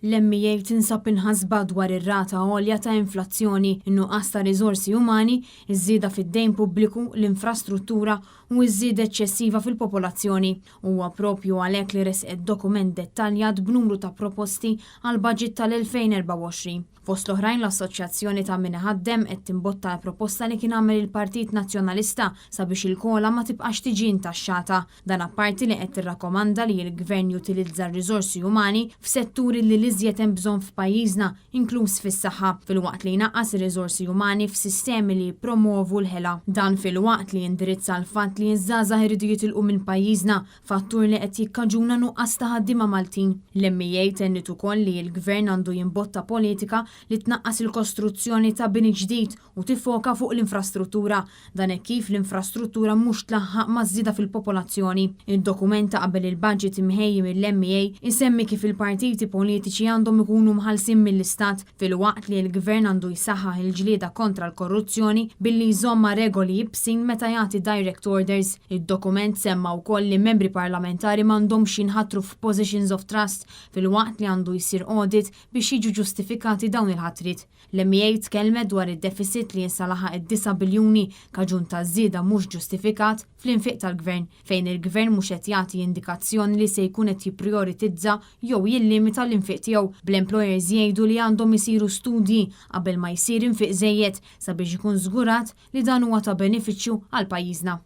L-MEA tinsab inħasba dwar ir-rata għolja ta' inflazzjoni, in-nuqqas ta' riżorsi umani, iż-żieda fid-dejn pubbliku, l-infrastruttura u iż-żieda eċċessiva fil-popolazzjoni. Huwa proprju għalhekk li resqet dokument dettaljat b'numru ta' proposti għal budget tal-2024. Fost l-oħrajn l-Assoċjazzjoni ta' min ħaddem qed timbotta proposta li kien għamel il-Partit Nazzjonalista sabiex il-kola ma tibqax tiġi ntaxxata. Dan apparti li qed tirrakkomanda li l-Gvern jutilizza r-riżorsi umani f'setturi li l-iżjed hemm bżonn f'pajjiżna, inkluż fis-saħħa, filwaqt li jnaqqas ir-riżorsi umani f'sistemi li jippromovu l-ħela. Dan filwaqt li jindirizza l-fatt li ż-żgħażagħ iridu jitilqu minn pajjiżna, fattur li qed jikkaġuna nuqqas ta' ħaddiema Maltin. L-MEA tennit ukoll li l-Gvern għandu jimbotta politika li tnaqqas il-kostruzzjoni ta' bini ġdid u tifoka fuq l-infrastruttura. Dan hekk kif l-infrastruttura mhux tlaħħaq maż-żieda fil-popolazzjoni. Id-dokument ta' qabel il-budget imħejji mill-MEA isemmi kif il-partiti politiċi għandhom ikunu mħallsin mill-istat filwaqt li l-Gvern għandu jsaħħaħ il-ġlieda kontra l-korruzzjoni billi jżomma regoli jibsin meta jagħti direct orders. Id-dokument semma wkoll li membri parlamentari m'għandhomx jinħatru f'positions of trust filwaqt li għandu jsir audit biex jiġu ġustifikati dawn il-ħatrit. L-MEA tkellmet dwar id-deficit li jinsalaħa id-9 biljuni kaġun ta' żieda mhux ġustifikat fl-infiq tal-Gvern, fejn il-Gvern mhux qed jagħti indikazzjoni li se jkun qed jipprioritizza jew jillimita l-infiq tiegħu. Bl-employers jgħidu li għandhom isiru studji qabel ma jsir infiq żejjed sabiex ikun żgurat li dan huwa ta' benefiċċju għal pajjiżna.